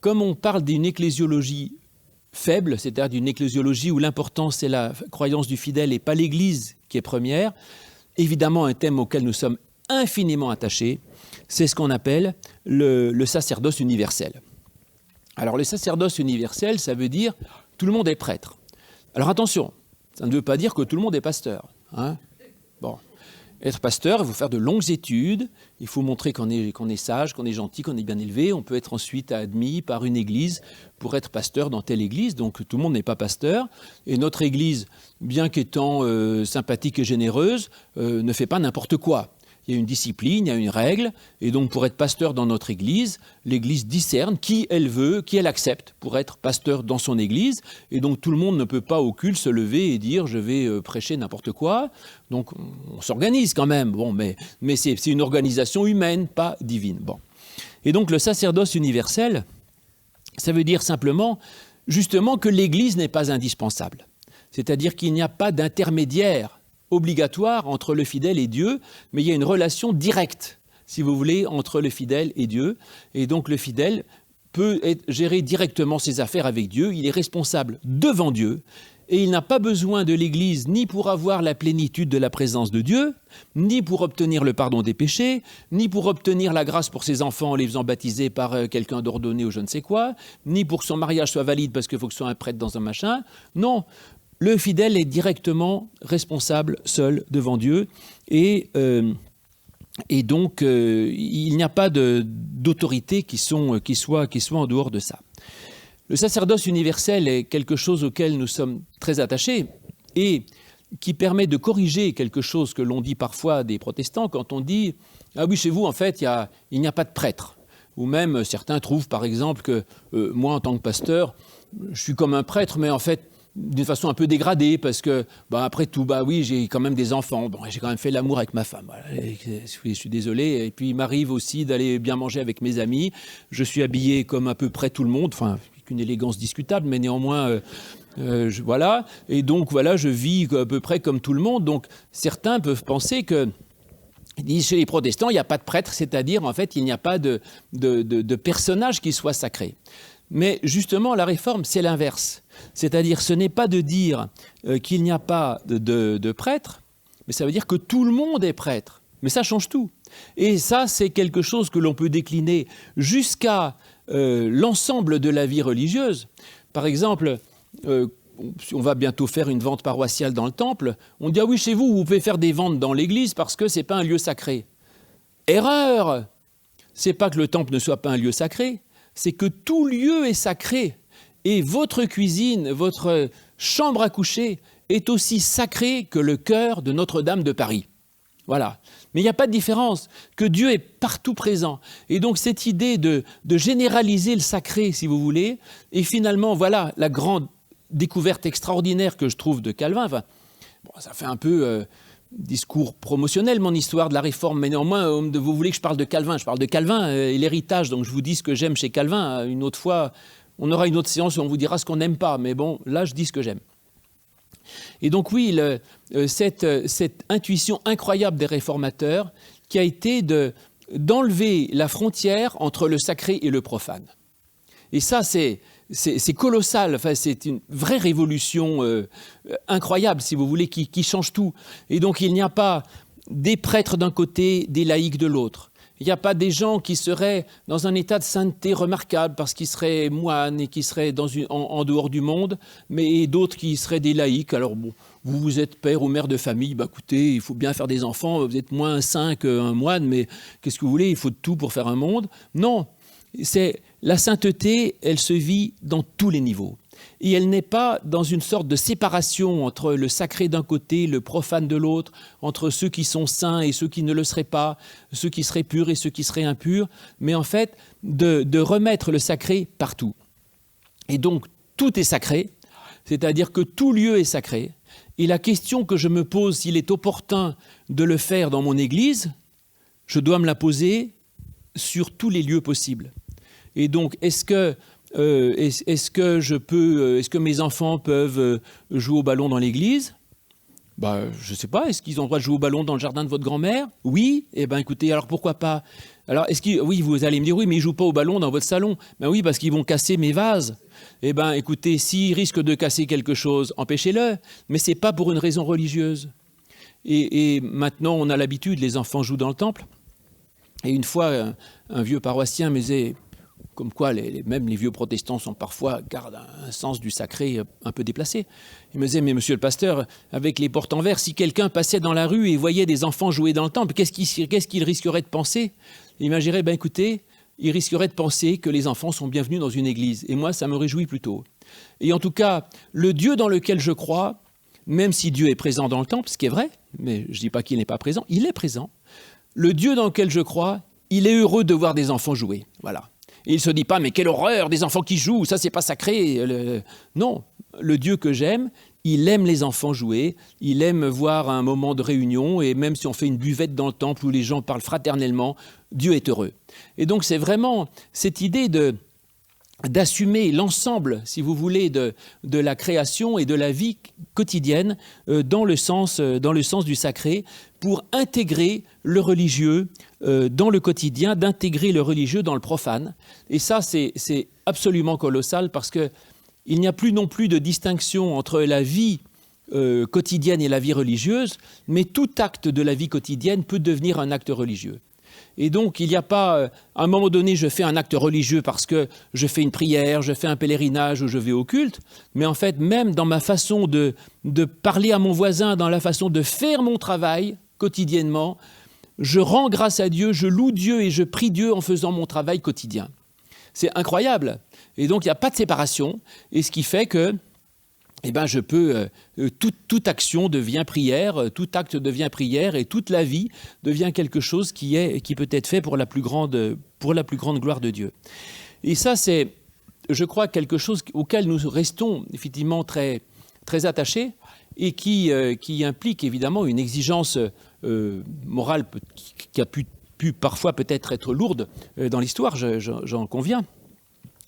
Comme on parle d'une ecclésiologie faible, c'est-à-dire d'une ecclésiologie où l'importance c'est la croyance du fidèle et pas l'Église qui est première, évidemment un thème auquel nous sommes infiniment attachés, c'est ce qu'on appelle le sacerdoce universel. Alors le sacerdoce universel, ça veut dire tout le monde est prêtre. Alors attention, ça ne veut pas dire que tout le monde est pasteur. Hein. Bon. Être pasteur, il faut faire de longues études, il faut montrer qu'on est sage, qu'on est gentil, qu'on est bien élevé. On peut être ensuite admis par une église pour être pasteur dans telle église, donc tout le monde n'est pas pasteur. Et notre église, bien qu'étant sympathique et généreuse, ne fait pas n'importe quoi. Il y a une discipline, il y a une règle, et donc pour être pasteur dans notre église, l'église discerne qui elle veut, qui elle accepte pour être pasteur dans son église, et donc tout le monde ne peut pas au culte se lever et dire je vais prêcher n'importe quoi, donc on s'organise quand même, bon, mais c'est une organisation humaine, pas divine. Bon. Et donc le sacerdoce universel, ça veut dire simplement justement que l'église n'est pas indispensable, c'est-à-dire qu'il n'y a pas d'intermédiaire obligatoire entre le fidèle et Dieu, mais il y a une relation directe, si vous voulez, entre le fidèle et Dieu. Et donc le fidèle peut gérer directement ses affaires avec Dieu, il est responsable devant Dieu, et il n'a pas besoin de l'Église ni pour avoir la plénitude de la présence de Dieu, ni pour obtenir le pardon des péchés, ni pour obtenir la grâce pour ses enfants en les faisant baptiser par quelqu'un d'ordonné ou je ne sais quoi, ni pour que son mariage soit valide parce qu'il faut que ce soit un prêtre dans un machin. Non. Le fidèle est directement responsable seul devant Dieu et donc il n'y a pas d'autorité qui soit en dehors de ça. Le sacerdoce universel est quelque chose auquel nous sommes très attachés et qui permet de corriger quelque chose que l'on dit parfois des protestants quand on dit « Ah oui, chez vous, en fait, il n'y a pas de prêtre ». Ou même certains trouvent par exemple que moi, en tant que pasteur, je suis comme un prêtre, mais en fait, d'une façon un peu dégradée, parce que, après tout, oui, j'ai quand même des enfants, j'ai quand même fait l'amour avec ma femme, voilà. Je suis désolé, et puis il m'arrive aussi d'aller bien manger avec mes amis, je suis habillé comme à peu près tout le monde, enfin, avec une élégance discutable, mais néanmoins, voilà, et donc voilà, je vis à peu près comme tout le monde, donc certains peuvent penser que, chez les protestants, il n'y a pas de prêtre, c'est-à-dire, en fait, il n'y a pas de personnage qui soit sacré. Mais justement, la réforme, c'est l'inverse. C'est-à-dire, ce n'est pas de dire qu'il n'y a pas de prêtre, mais ça veut dire que tout le monde est prêtre. Mais ça change tout. Et ça, c'est quelque chose que l'on peut décliner jusqu'à l'ensemble de la vie religieuse. Par exemple, on va bientôt faire une vente paroissiale dans le temple. On dit, ah oui, chez vous, vous pouvez faire des ventes dans l'église parce que ce n'est pas un lieu sacré. Erreur! Ce n'est pas que le temple ne soit pas un lieu sacré, c'est que tout lieu est sacré. Et votre cuisine, votre chambre à coucher est aussi sacrée que le chœur de Notre-Dame de Paris. Voilà. Mais il n'y a pas de différence, que Dieu est partout présent. Et donc cette idée de généraliser le sacré, si vous voulez, et finalement, voilà la grande découverte extraordinaire que je trouve de Calvin. Enfin, ça fait un peu discours promotionnel, mon histoire de la réforme, mais néanmoins, vous voulez que je parle de Calvin. Je parle de Calvin et l'héritage, donc je vous dis ce que j'aime chez Calvin. Une autre fois, on aura une autre séance où on vous dira ce qu'on n'aime pas, mais bon, là, je dis ce que j'aime. Et donc oui, cette intuition incroyable des réformateurs qui a été d'enlever la frontière entre le sacré et le profane. Et ça, c'est colossal, enfin, c'est une vraie révolution incroyable, si vous voulez, qui change tout. Et donc il n'y a pas des prêtres d'un côté, des laïcs de l'autre. Il n'y a pas des gens qui seraient dans un état de sainteté remarquable parce qu'ils seraient moines et qui seraient en dehors du monde, mais d'autres qui seraient des laïcs. Alors bon, vous êtes père ou mère de famille, écoutez, il faut bien faire des enfants, vous êtes moins saint qu'un moine, mais qu'est-ce que vous voulez, il faut de tout pour faire un monde. Non, la sainteté, elle se vit dans tous les niveaux. Et elle n'est pas dans une sorte de séparation entre le sacré d'un côté, le profane de l'autre, entre ceux qui sont saints et ceux qui ne le seraient pas, ceux qui seraient purs et ceux qui seraient impurs, mais en fait de remettre le sacré partout. Et donc tout est sacré, c'est-à-dire que tout lieu est sacré. Et la question que je me pose, s'il est opportun de le faire dans mon église, je dois me la poser sur tous les lieux possibles. Et donc, est-ce que mes enfants peuvent jouer au ballon dans l'église? Je ne sais pas, est-ce qu'ils ont le droit de jouer au ballon dans le jardin de votre grand-mère? Oui. Eh bien, écoutez, alors pourquoi pas? Alors, oui, vous allez me dire, oui, mais ils ne jouent pas au ballon dans votre salon. Ben oui, parce qu'ils vont casser mes vases. Eh bien, écoutez, s'ils risquent de casser quelque chose, empêchez-le. Mais ce n'est pas pour une raison religieuse. Et maintenant, on a l'habitude, les enfants jouent dans le temple. Et une fois, un vieux paroissien me disait, comme quoi même les vieux protestants gardent un sens du sacré un peu déplacé. Il me disait, mais monsieur le pasteur, avec les portes en verre, si quelqu'un passait dans la rue et voyait des enfants jouer dans le temple, qu'est-ce qu'il risquerait de penser? Il m'imaginerait, écoutez, il risquerait de penser que les enfants sont bienvenus dans une église. Et moi, ça me réjouit plutôt. Et en tout cas, le Dieu dans lequel je crois, même si Dieu est présent dans le temple, ce qui est vrai, mais je ne dis pas qu'il n'est pas présent, il est présent. Le Dieu dans lequel je crois, il est heureux de voir des enfants jouer. Voilà. Et il ne se dit pas, mais quelle horreur, des enfants qui jouent, ça c'est pas sacré. Non, le Dieu que j'aime, il aime les enfants jouer, il aime voir un moment de réunion, et même si on fait une buvette dans le temple où les gens parlent fraternellement, Dieu est heureux. Et donc c'est vraiment cette idée d'assumer l'ensemble, si vous voulez, de la création et de la vie quotidienne dans le sens du sacré, pour intégrer le religieux dans le quotidien, d'intégrer le religieux dans le profane. Et ça, c'est absolument colossal, parce qu'il n'y a plus non plus de distinction entre la vie quotidienne et la vie religieuse, mais tout acte de la vie quotidienne peut devenir un acte religieux. Et donc, il n'y a pas, à un moment donné, je fais un acte religieux parce que je fais une prière, je fais un pèlerinage ou je vais au culte, mais en fait, même dans ma façon de parler à mon voisin, dans la façon de faire mon travail quotidiennement, je rends grâce à Dieu, je loue Dieu et je prie Dieu en faisant mon travail quotidien. C'est incroyable. Et donc, il n'y a pas de séparation, et ce qui fait que je peux, toute action devient prière, tout acte devient prière, et toute la vie devient quelque chose qui peut être fait pour la plus grande gloire de Dieu. Et ça, c'est, je crois, quelque chose auquel nous restons effectivement très, très attachés, et qui implique évidemment une exigence morale qui a pu parfois peut-être être lourde dans l'histoire, j'en conviens,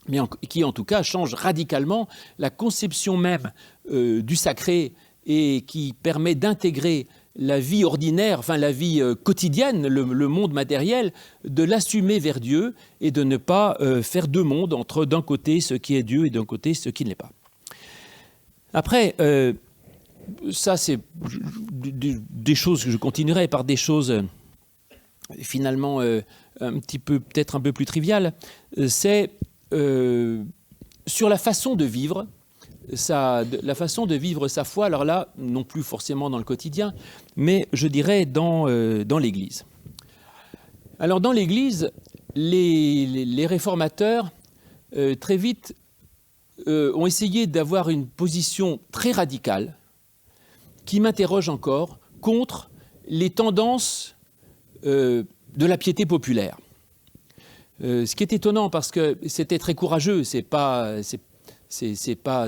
mais qui en tout cas change radicalement la conception même du sacré, et qui permet d'intégrer la vie ordinaire, enfin la vie quotidienne, le monde matériel, de l'assumer vers Dieu, et de ne pas faire deux mondes entre d'un côté ce qui est Dieu et d'un côté ce qui ne l'est pas. Après, ça c'est des choses que je continuerai par des choses finalement un petit peu, peut-être un peu plus triviales. C'est sur la façon de vivre, la façon de vivre sa foi, alors là, non plus forcément dans le quotidien, mais je dirais dans l'Église. Alors dans l'Église, les réformateurs, très vite, ont essayé d'avoir une position très radicale, qui m'interroge encore, contre les tendances de la piété populaire. Ce qui est étonnant, parce que c'était très courageux, c'est pas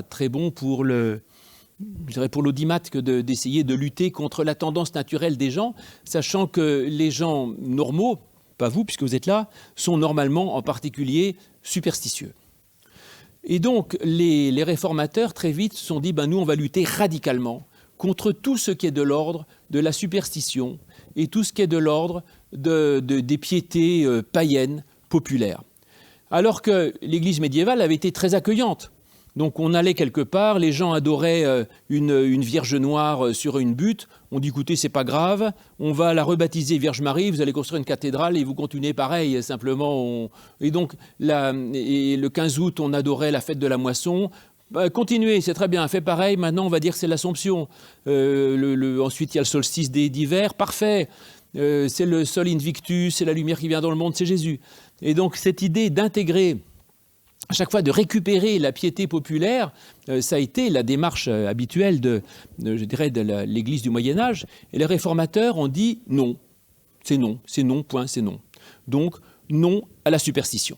très bon pour l'audimat que d'essayer de lutter contre la tendance naturelle des gens, sachant que les gens normaux, pas vous puisque vous êtes là, sont normalement en particulier superstitieux. Et donc les réformateurs très vite se sont dit, nous on va lutter radicalement contre tout ce qui est de l'ordre de la superstition et tout ce qui est de l'ordre des piétés païennes populaires. Alors que l'Église médiévale avait été très accueillante. Donc on allait quelque part, les gens adoraient une Vierge noire sur une butte, on dit écoutez c'est pas grave, on va la rebaptiser Vierge Marie, vous allez construire une cathédrale et vous continuez pareil, simplement. Et donc le 15 août on adorait la fête de la moisson. Continuez, c'est très bien, fait pareil, maintenant on va dire que c'est l'Assomption. Ensuite il y a le solstice d'hiver, parfait. C'est le Sol Invictus, c'est la lumière qui vient dans le monde, c'est Jésus. Et donc cette idée d'intégrer, à chaque fois de récupérer la piété populaire, ça a été la démarche habituelle de l'Église du Moyen-Âge. Et les réformateurs ont dit non, point, c'est non. Donc non à la superstition.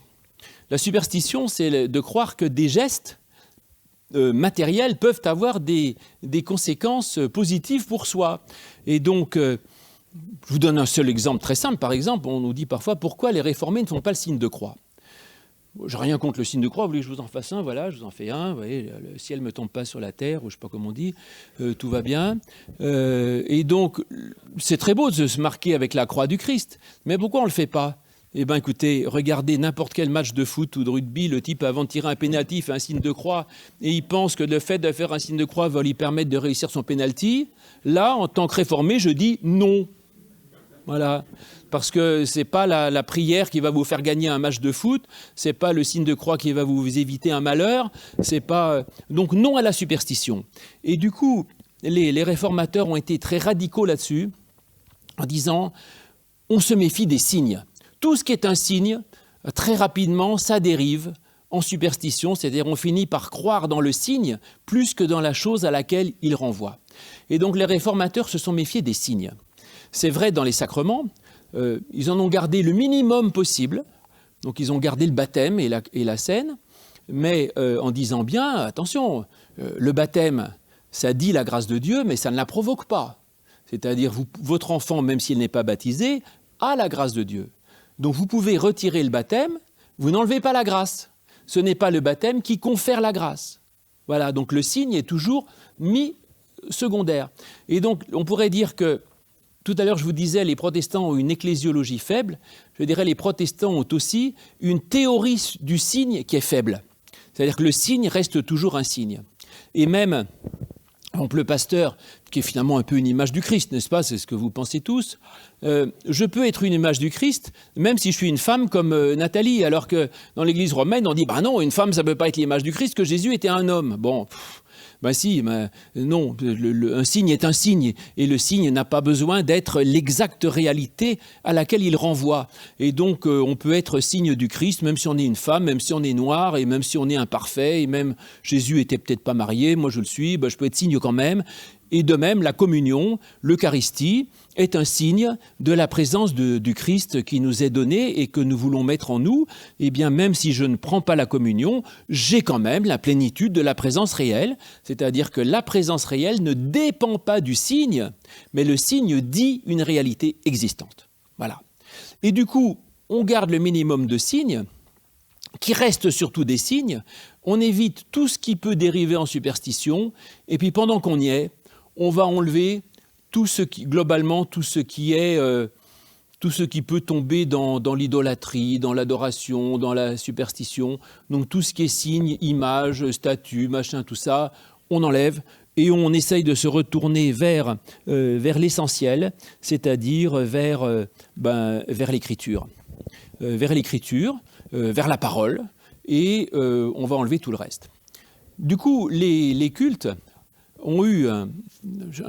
La superstition, c'est de croire que des gestes matériels peuvent avoir des conséquences positives pour soi. Et donc, je vous donne un seul exemple très simple. Par exemple, on nous dit parfois pourquoi les réformés ne font pas le signe de croix. J'ai rien contre le signe de croix, vous voulez que je vous en fasse un, voilà, je vous en fais un, vous voyez, le ciel ne me tombe pas sur la terre, ou je ne sais pas comment on dit, tout va bien. Et donc, c'est très beau de se marquer avec la croix du Christ, mais pourquoi on ne le fait pas? Eh bien, écoutez, regardez n'importe quel match de foot ou de rugby, le type, avant de tirer un pénalty, fait un signe de croix, et il pense que le fait de faire un signe de croix va lui permettre de réussir son pénalty. Là, en tant que réformé, je dis non. Voilà. Parce que ce n'est pas la prière qui va vous faire gagner un match de foot, ce n'est pas le signe de croix qui va vous éviter un malheur, c'est pas... Donc non à la superstition. Et du coup, les réformateurs ont été très radicaux là-dessus, en disant, on se méfie des signes. Tout ce qui est un signe, très rapidement, ça dérive en superstition, c'est-à-dire on finit par croire dans le signe plus que dans la chose à laquelle il renvoie. Et donc les réformateurs se sont méfiés des signes. C'est vrai dans les sacrements, ils en ont gardé le minimum possible, donc ils ont gardé le baptême et la scène, mais en disant bien, attention, le baptême, ça dit la grâce de Dieu, mais ça ne la provoque pas. C'est-à-dire, votre enfant, même s'il n'est pas baptisé, a la grâce de Dieu. Donc vous pouvez retirer le baptême, vous n'enlevez pas la grâce. Ce n'est pas le baptême qui confère la grâce. Voilà, donc le signe est toujours mis secondaire. Et donc, on pourrait dire que, tout à l'heure, je vous disais, les protestants ont une ecclésiologie faible. Je dirais, les protestants ont aussi une théorie du signe qui est faible. C'est-à-dire que le signe reste toujours un signe. Et même, le pasteur, qui est finalement un peu une image du Christ, n'est-ce pas? C'est ce que vous pensez tous. Je peux être une image du Christ, même si je suis une femme comme Nathalie, alors que dans l'Église romaine, on dit, bah non, une femme, ça ne peut pas être l'image du Christ, que Jésus était un homme. Bon, ben si, mais non, un signe est un signe, et le signe n'a pas besoin d'être l'exacte réalité à laquelle il renvoie. Et donc, on peut être signe du Christ, même si on est une femme, même si on est noir, et même si on est imparfait, et même Jésus était peut-être pas marié, moi je le suis, ben je peux être signe quand même. Et de même, la communion, l'Eucharistie, est un signe de la présence du Christ qui nous est donné et que nous voulons mettre en nous. Eh bien, même si je ne prends pas la communion, j'ai quand même la plénitude de la présence réelle. C'est-à-dire que la présence réelle ne dépend pas du signe, mais le signe dit une réalité existante. Voilà. Et du coup, on garde le minimum de signes, qui restent surtout des signes. On évite tout ce qui peut dériver en superstition. Et puis, pendant qu'on y est, on va enlever tout ce qui, globalement, tout ce qui peut tomber dans l'idolâtrie, dans l'adoration, dans la superstition. Donc tout ce qui est signe, image, statue, machin, tout ça, on enlève et on essaye de se retourner vers l'essentiel, c'est-à-dire vers l'écriture. Vers l'écriture, vers la parole, et on va enlever tout le reste. Du coup, les cultes ont eu un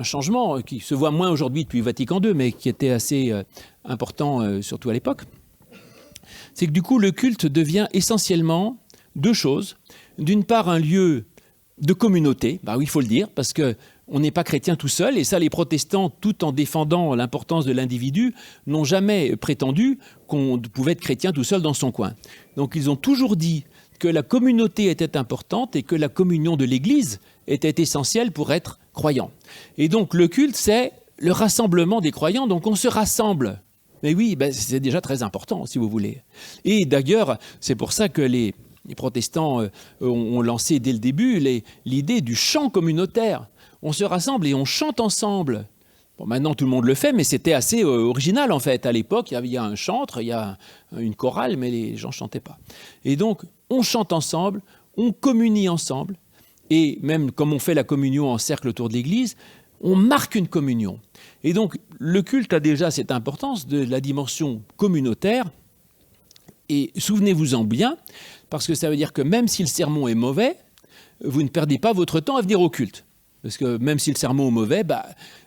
changement qui se voit moins aujourd'hui depuis Vatican II, mais qui était assez important, surtout à l'époque. C'est que du coup, le culte devient essentiellement deux choses. D'une part, un lieu de communauté, bah oui, il faut le dire, parce qu'on n'est pas chrétien tout seul, et ça, les protestants, tout en défendant l'importance de l'individu, n'ont jamais prétendu qu'on pouvait être chrétien tout seul dans son coin. Donc, ils ont toujours dit que la communauté était importante et que la communion de l'Église était essentielle pour être croyant. Et donc le culte, c'est le rassemblement des croyants, donc on se rassemble. Mais oui, c'est déjà très important, si vous voulez. Et d'ailleurs, c'est pour ça que les protestants ont lancé dès le début l'idée du chant communautaire. On se rassemble et on chante ensemble. Bon, maintenant, tout le monde le fait, mais c'était assez original, en fait. À l'époque, il y a un chantre, il y a une chorale, mais les gens ne chantaient pas. Et donc, on chante ensemble, on communie ensemble, et même comme on fait la communion en cercle autour de l'Église, on marque une communion. Et donc, le culte a déjà cette importance de la dimension communautaire, et souvenez-vous-en bien, parce que ça veut dire que même si le sermon est mauvais, vous ne perdez pas votre temps à venir au culte. Parce que même si le sermon est mauvais,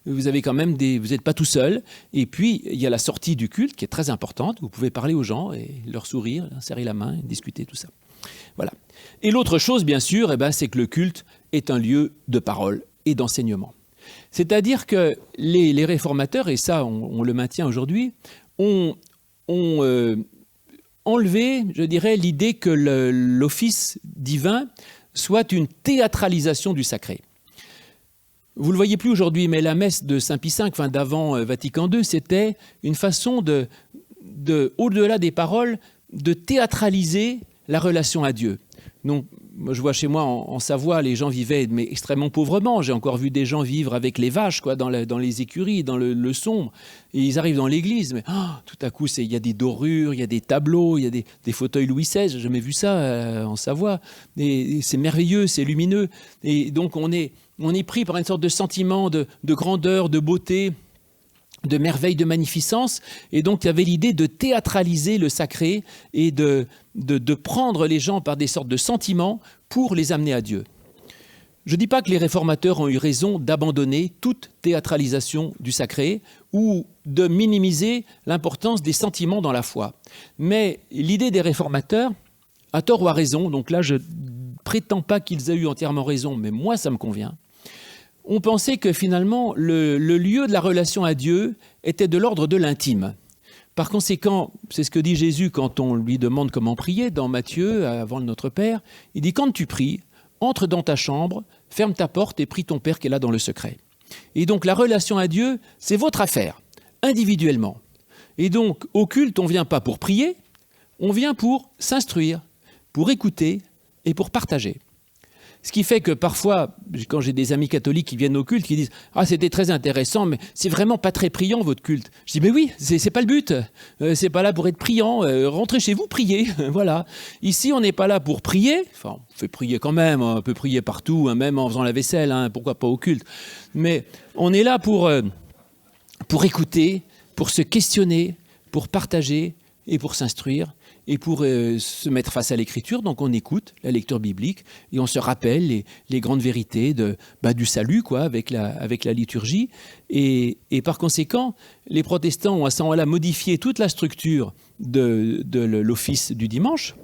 vous avez quand même vous n'êtes pas tout seul. Et puis, il y a la sortie du culte qui est très importante. Vous pouvez parler aux gens et leur sourire, serrer la main, discuter, tout ça. Voilà. Et l'autre chose, bien sûr, c'est que le culte est un lieu de parole et d'enseignement. C'est-à-dire que les réformateurs, et ça, on le maintient aujourd'hui, ont enlevé, je dirais, l'idée que l'office divin soit une théâtralisation du sacré. Vous ne le voyez plus aujourd'hui, mais la messe de Saint Pie V, d'avant Vatican II, c'était une façon au-delà des paroles, de théâtraliser la relation à Dieu. Donc, moi, je vois chez moi en Savoie, les gens vivaient mais extrêmement pauvrement. J'ai encore vu des gens vivre avec les vaches, quoi, dans les écuries, dans le sombre. Et ils arrivent dans l'église, mais tout à coup, il y a des dorures, il y a des tableaux, il y a des fauteuils Louis XVI. J'ai jamais vu ça en Savoie. Et c'est merveilleux, c'est lumineux. Et donc, on est pris par une sorte de sentiment de grandeur, de beauté, de merveille, de magnificence. Et donc, il y avait l'idée de théâtraliser le sacré et de prendre les gens par des sortes de sentiments pour les amener à Dieu. Je ne dis pas que les réformateurs ont eu raison d'abandonner toute théâtralisation du sacré ou de minimiser l'importance des sentiments dans la foi. Mais l'idée des réformateurs, à tort ou à raison, donc là je ne prétends pas qu'ils aient eu entièrement raison, mais moi ça me convient, on pensait que finalement le lieu de la relation à Dieu était de l'ordre de l'intime. Par conséquent, c'est ce que dit Jésus quand on lui demande comment prier dans Matthieu, avant le Notre Père. Il dit « Quand tu pries, entre dans ta chambre, ferme ta porte et prie ton Père qui est là dans le secret. » Et donc la relation à Dieu, c'est votre affaire, individuellement. Et donc au culte, on ne vient pas pour prier, on vient pour s'instruire, pour écouter et pour partager. Ce qui fait que parfois, quand j'ai des amis catholiques qui viennent au culte, qui disent « Ah, c'était très intéressant, mais c'est vraiment pas très priant, votre culte. » Je dis « Mais oui, c'est pas le but. C'est pas là pour être priant. Rentrez chez vous, priez. » Voilà. Ici, on n'est pas là pour prier. Enfin, on fait prier quand même. On peut prier partout, même en faisant la vaisselle. Pourquoi pas au culte. Mais on est là pour écouter, pour se questionner, pour partager et pour s'instruire. Et pour se mettre face à l'écriture, donc on écoute la lecture biblique et on se rappelle les grandes vérités du salut, quoi, avec la liturgie. Et par conséquent, les protestants ont à ce moment-là modifié toute la structure de l'office du dimanche,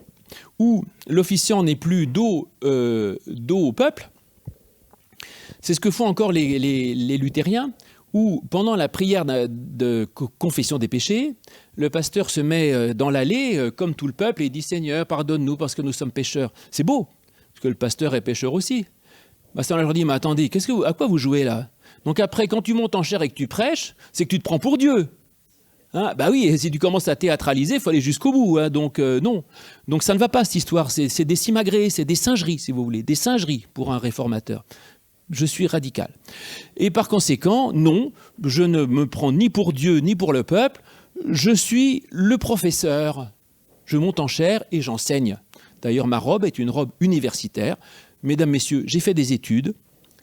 où l'officiant n'est plus dos au peuple. C'est ce que font encore les luthériens, où pendant la prière de confession des péchés, le pasteur se met dans l'allée comme tout le peuple et dit « Seigneur, pardonne-nous parce que nous sommes pécheurs ». C'est beau, parce que le pasteur est pécheur aussi. Ça leur dit « Mais attendez, à quoi vous jouez là ?» Donc après, quand tu montes en chair et que tu prêches, c'est que tu te prends pour Dieu. Oui, et si tu commences à théâtraliser, il faut aller jusqu'au bout. Donc non. Donc ça ne va pas cette histoire, c'est des simagrées, c'est des singeries si vous voulez, des singeries pour un réformateur. Je suis radical. Et par conséquent, non, je ne me prends ni pour Dieu ni pour le peuple, je suis le professeur. Je monte en chair et j'enseigne. D'ailleurs, ma robe est une robe universitaire. Mesdames, messieurs, j'ai fait des études,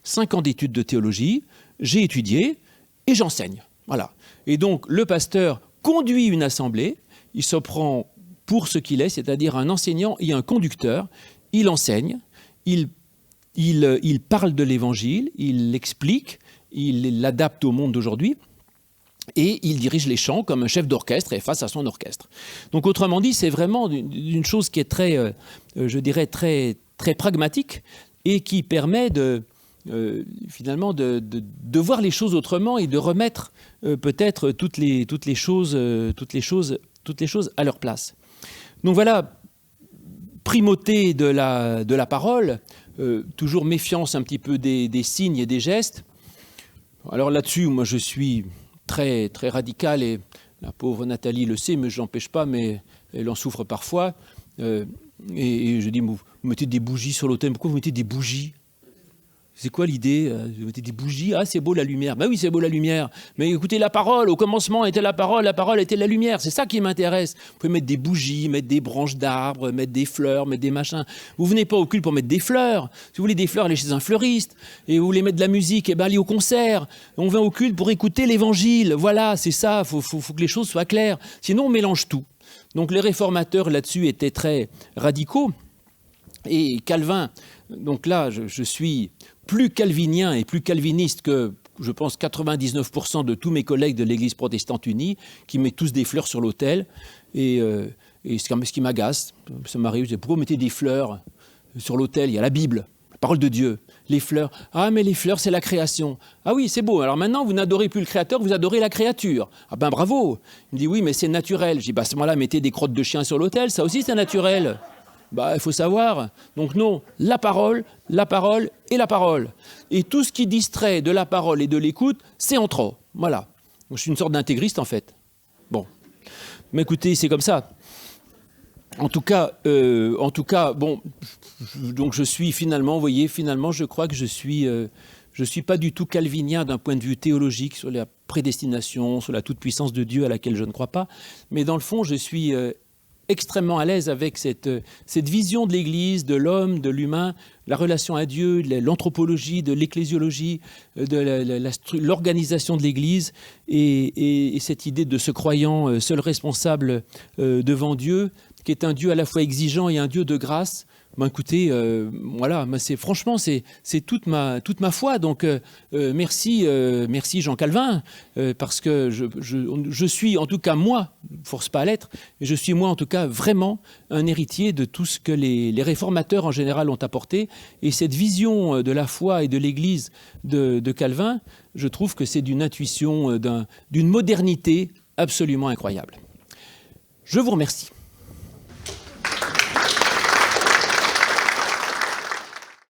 5 ans d'études de théologie, j'ai étudié et j'enseigne. Voilà. Et donc, le pasteur conduit une assemblée, il se prend pour ce qu'il est, c'est-à-dire un enseignant et un conducteur. Il enseigne, il parle de l'Évangile, il l'explique, il l'adapte au monde d'aujourd'hui et il dirige les chants comme un chef d'orchestre et face à son orchestre. Donc autrement dit, c'est vraiment une chose qui est très, je dirais, très, très pragmatique et qui permet finalement de voir les choses autrement et de remettre peut-être toutes les choses à leur place. Donc voilà, primauté de la parole, toujours méfiance un petit peu des signes et des gestes. Alors là-dessus, moi je suis très, très radical et la pauvre Nathalie le sait, mais je n'empêche pas, mais elle en souffre parfois. Et je dis, vous mettez des bougies sur l'autel, pourquoi vous mettez des bougies ? C'est quoi l'idée ? Vous mettez des bougies ? Ah, c'est beau la lumière. Ben oui, c'est beau la lumière. Mais écoutez, la parole, au commencement était la parole était la lumière. C'est ça qui m'intéresse. Vous pouvez mettre des bougies, mettre des branches d'arbres, mettre des fleurs, mettre des machins. Vous venez pas au culte pour mettre des fleurs. Si vous voulez des fleurs, allez chez un fleuriste. Et vous voulez mettre de la musique, allez au concert. On vient au culte pour écouter l'évangile. Voilà, c'est ça. Faut que les choses soient claires. Sinon, on mélange tout. Donc les réformateurs là-dessus étaient très radicaux. Et Calvin, donc là, je suis plus calvinien et plus calviniste que, je pense, 99% de tous mes collègues de l'Église protestante unie, qui mettent tous des fleurs sur l'autel. Et ce qui m'agace, ça m'arrive, je dis, pourquoi vous mettez des fleurs sur l'autel ? Il y a la Bible, la parole de Dieu. Les fleurs, ah mais les fleurs c'est la création. Ah oui, c'est beau, alors maintenant vous n'adorez plus le Créateur, vous adorez la créature. Ah ben bravo. Il me dit oui mais c'est naturel. Je dis à ce moment-là mettez des crottes de chien sur l'autel, ça aussi c'est naturel. Il faut savoir. Donc non, la parole et la parole. Et tout ce qui distrait de la parole et de l'écoute, c'est en trop. Voilà. Donc, je suis une sorte d'intégriste en fait. Bon. Mais écoutez, c'est comme ça. En tout cas, bon, donc je suis finalement, vous voyez, finalement, je crois que je suis pas du tout calvinien d'un point de vue théologique sur la prédestination, sur la toute-puissance de Dieu à laquelle je ne crois pas, mais dans le fond, je suis extrêmement à l'aise avec cette vision de l'Église, de l'homme, de l'humain, la relation à Dieu, l'anthropologie, de l'ecclésiologie, de l'organisation de l'Église et cette idée de ce croyant seul responsable devant Dieu, qui est un Dieu à la fois exigeant et un Dieu de grâce. Ben écoutez, voilà, franchement, c'est toute ma foi. Donc, merci Jean Calvin, parce que je suis, en tout cas moi, force pas à l'être, mais je suis moi, en tout cas, vraiment un héritier de tout ce que les réformateurs en général ont apporté. Et cette vision de la foi et de l'Église de Calvin, je trouve que c'est d'une intuition, d'une modernité absolument incroyable. Je vous remercie.